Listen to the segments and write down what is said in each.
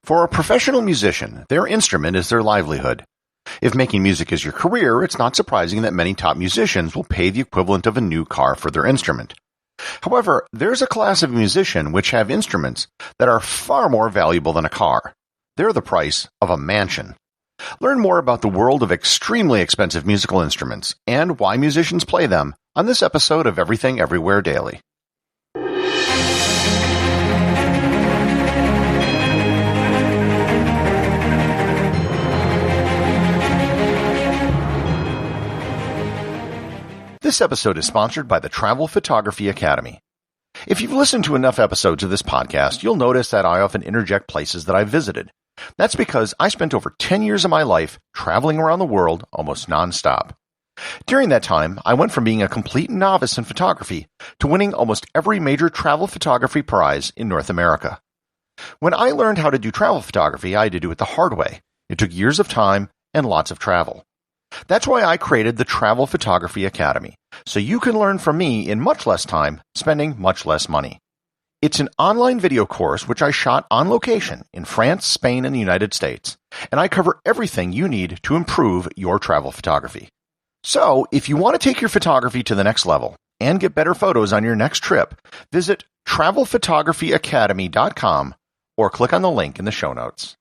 For a professional musician, their instrument is their livelihood. If making music is your career, it's not surprising that many top musicians will pay the equivalent of a new car for their instrument. However, there's a class of musician which have instruments that are far more valuable than a car. They're the price of a mansion. Learn more about the world of extremely expensive musical instruments and why musicians play them on this episode of Everything Everywhere Daily. This episode is sponsored by the Travel Photography Academy. If you've listened to enough episodes of this podcast, you'll notice that I often interject places that I've visited. That's because I spent over 10 years of my life traveling around the world almost nonstop. During that time, I went from being a complete novice in photography to winning almost every major travel photography prize in North America. When I learned how to do travel photography, I had to do it the hard way. It took years of time and lots of travel. That's why I created the Travel Photography Academy, so you can learn from me in much less time, spending much less money. It's an online video course which I shot on location in France, Spain, and the United States, and I cover everything you need to improve your travel photography. So, if you want to take your photography to the next level and get better photos on your next trip, visit travelphotographyacademy.com or click on the link in the show notes.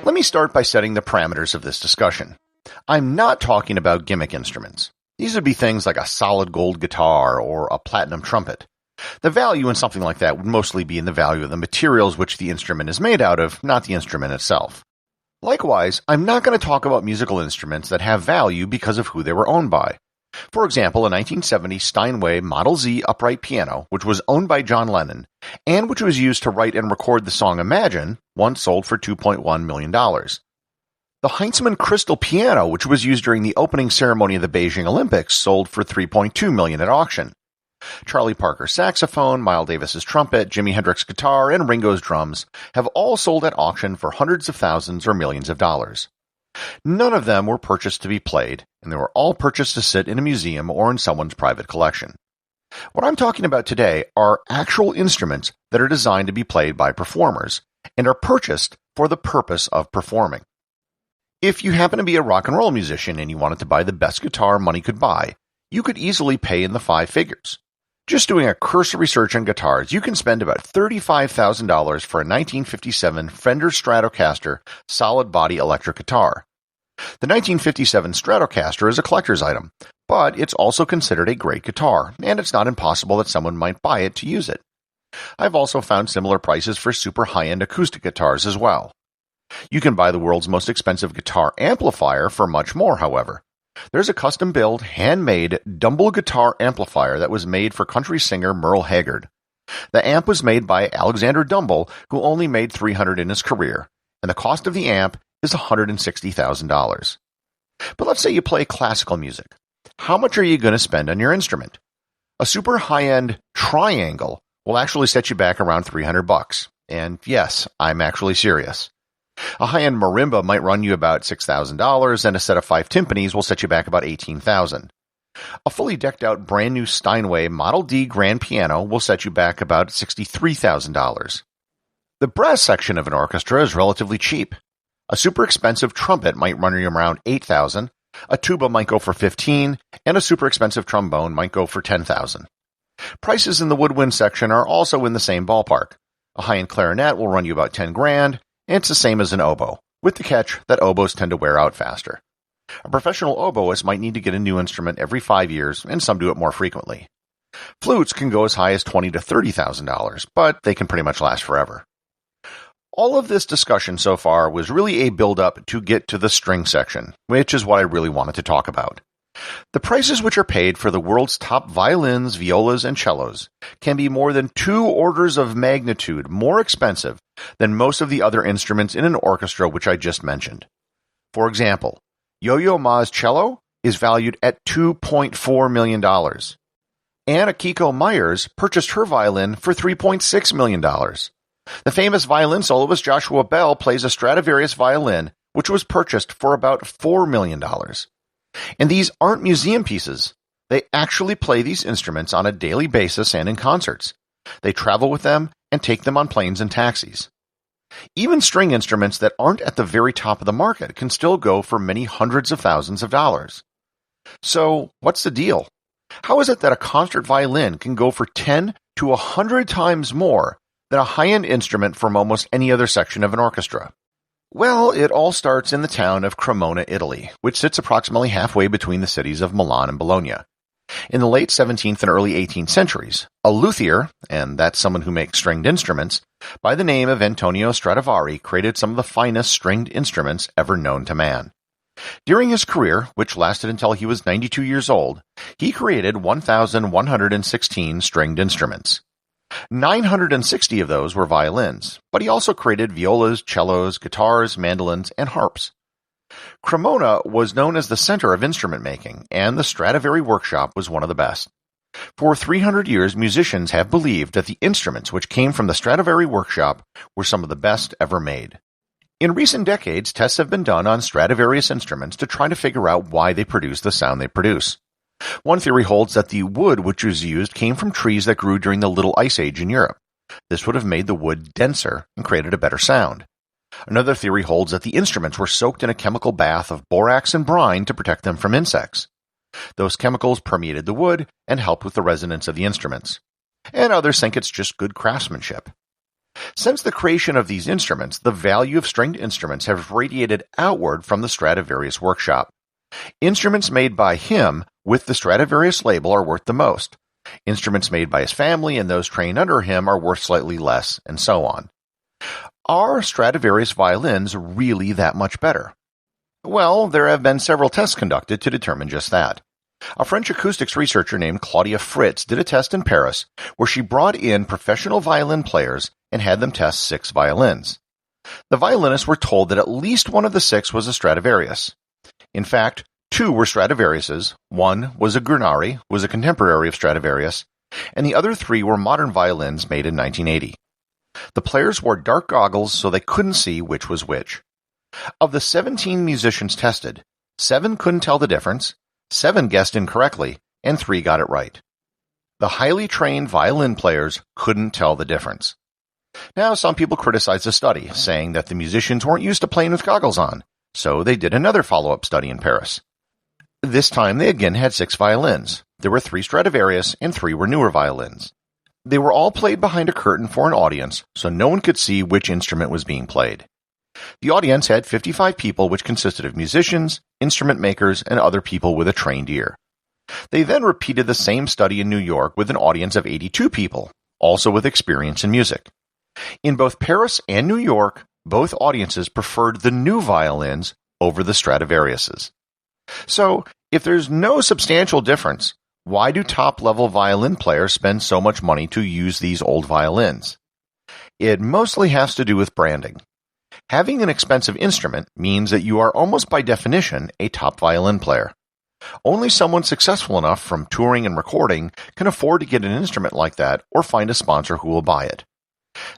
Let me start by setting the parameters of this discussion. I'm not talking about gimmick instruments. These would be things like a solid gold guitar or a platinum trumpet. The value in something like that would mostly be in the value of the materials which the instrument is made out of, not the instrument itself. Likewise, I'm not going to talk about musical instruments that have value because of who they were owned by. For example, a 1970 Steinway Model Z upright piano, which was owned by John Lennon, and which was used to write and record the song Imagine, once sold for $2.1 million. The Heinzmann Crystal piano, which was used during the opening ceremony of the Beijing Olympics, sold for $3.2 million at auction. Charlie Parker's saxophone, Miles Davis's trumpet, Jimi Hendrix's guitar, and Ringo's drums have all sold at auction for hundreds of thousands or millions of dollars. None of them were purchased to be played, and they were all purchased to sit in a museum or in someone's private collection. What I'm talking about today are actual instruments that are designed to be played by performers and are purchased for the purpose of performing. If you happen to be a rock and roll musician and you wanted to buy the best guitar money could buy, you could easily pay in the 5 figures. Just doing a cursory search on guitars, you can spend about $35,000 for a 1957 Fender Stratocaster solid body electric guitar. The 1957 Stratocaster is a collector's item, but it's also considered a great guitar, and it's not impossible that someone might buy it to use it. I've also found similar prices for super high-end acoustic guitars as well. You can buy the world's most expensive guitar amplifier for much more, however. There's a custom-built, handmade Dumble guitar amplifier that was made for country singer Merle Haggard. The amp was made by Alexander Dumble, who only made 300 in his career, and the cost of the amp is $160,000. But let's say you play classical music. How much are you going to spend on your instrument? A super high-end triangle will actually set you back around $300. And yes, I'm actually serious. A high-end marimba might run you about $6,000, and a set of 5 timpanis will set you back about $18,000. A fully decked-out brand-new Steinway Model D grand piano will set you back about $63,000. The brass section of an orchestra is relatively cheap. A super expensive trumpet might run you around $8,000, a tuba might go for $15,000, and a super expensive trombone might go for $10,000. Prices in the woodwind section are also in the same ballpark. A high-end clarinet will run you about $10,000, and it's the same as an oboe, with the catch that oboes tend to wear out faster. A professional oboist might need to get a new instrument every 5 years, and some do it more frequently. Flutes can go as high as $20,000 to $30,000, but they can pretty much last forever. All of this discussion so far was really a build-up to get to the string section, which is what I really wanted to talk about. The prices which are paid for the world's top violins, violas, and cellos can be more than 2 orders of magnitude more expensive than most of the other instruments in an orchestra which I just mentioned. For example, Yo-Yo Ma's cello is valued at $2.4 million. Anna Kiko Myers purchased her violin for $3.6 million. The famous violin soloist Joshua Bell plays a Stradivarius violin, which was purchased for about $4 million. And these aren't museum pieces. They actually play these instruments on a daily basis and in concerts. They travel with them and take them on planes and taxis. Even string instruments that aren't at the very top of the market can still go for many hundreds of thousands of dollars. So, what's the deal? How is it that a concert violin can go for 10 to 100 times more than a high-end instrument from almost any other section of an orchestra? Well, it all starts in the town of Cremona, Italy, which sits approximately halfway between the cities of Milan and Bologna. In the late 17th and early 18th centuries, a luthier, and that's someone who makes stringed instruments, by the name of Antonio Stradivari created some of the finest stringed instruments ever known to man. During his career, which lasted until he was 92 years old, he created 1,116 stringed instruments. 960 of those were violins, but he also created violas, cellos, guitars, mandolins, and harps. Cremona was known as the center of instrument making, and the Stradivari workshop was one of the best. For 300 years, musicians have believed that the instruments which came from the Stradivari workshop were some of the best ever made. In recent decades, tests have been done on Stradivarius instruments to try to figure out why they produce the sound they produce. One theory holds that the wood which was used came from trees that grew during the Little Ice Age in Europe. This would have made the wood denser and created a better sound. Another theory holds that the instruments were soaked in a chemical bath of borax and brine to protect them from insects. Those chemicals permeated the wood and helped with the resonance of the instruments. And others think it's just good craftsmanship. Since the creation of these instruments, the value of stringed instruments have radiated outward from the Stradivarius workshop. Instruments made by him with the Stradivarius label are worth the most. Instruments made by his family and those trained under him are worth slightly less, and so on. Are Stradivarius violins really that much better? Well, there have been several tests conducted to determine just that. A French acoustics researcher named Claudia Fritz did a test in Paris where she brought in professional violin players and had them test 6 violins. The violinists were told that at least one of the 6 was a Stradivarius. In fact, 2 were Stradivariuses, 1 was a Gurnari, was a contemporary of Stradivarius, and the other 3 were modern violins made in 1980. The players wore dark goggles so they couldn't see which was which. Of the 17 musicians tested, 7 couldn't tell the difference, 7 guessed incorrectly, and 3 got it right. The highly trained violin players couldn't tell the difference. Now, some people criticize the study, saying that the musicians weren't used to playing with goggles on, so they did another follow-up study in Paris. This time they again had 6 violins. There were 3 Stradivarius and 3 were newer violins. They were all played behind a curtain for an audience, so no one could see which instrument was being played. The audience had 55 people, which consisted of musicians, instrument makers, and other people with a trained ear. They then repeated the same study in New York with an audience of 82 people, also with experience in music. In both Paris and New York, both audiences preferred the new violins over the Stradivariuses. So, if there's no substantial difference, why do top-level violin players spend so much money to use these old violins? It mostly has to do with branding. Having an expensive instrument means that you are almost by definition a top violin player. Only someone successful enough from touring and recording can afford to get an instrument like that or find a sponsor who will buy it.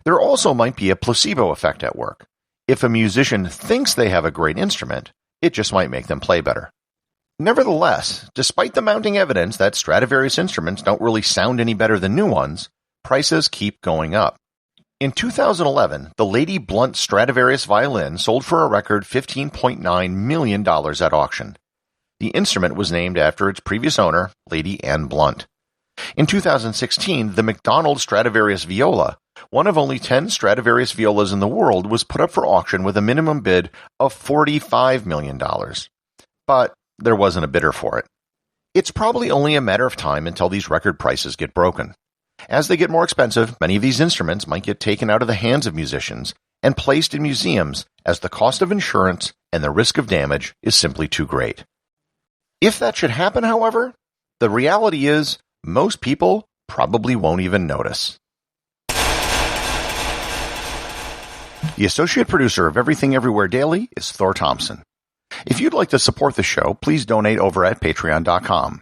There also might be a placebo effect at work. If a musician thinks they have a great instrument, it just might make them play better. Nevertheless, despite the mounting evidence that Stradivarius instruments don't really sound any better than new ones, prices keep going up. In 2011, the Lady Blunt Stradivarius violin sold for a record $15.9 million at auction. The instrument was named after its previous owner, Lady Anne Blunt. In 2016, the McDonald Stradivarius viola, one of only 10 Stradivarius violas in the world, was put up for auction with a minimum bid of $45 million. But there wasn't a bidder for it. It's probably only a matter of time until these record prices get broken. As they get more expensive, many of these instruments might get taken out of the hands of musicians and placed in museums as the cost of insurance and the risk of damage is simply too great. If that should happen, however, the reality is most people probably won't even notice. The associate producer of Everything Everywhere Daily is Thor Thomsen. If you'd like to support the show, please donate over at patreon.com.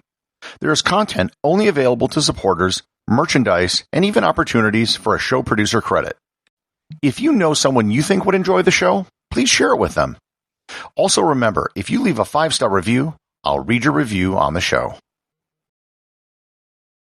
There is content only available to supporters, merchandise, and even opportunities for a show producer credit. If you know someone you think would enjoy the show, please share it with them. Also remember, if you leave a 5-star review, I'll read your review on the show.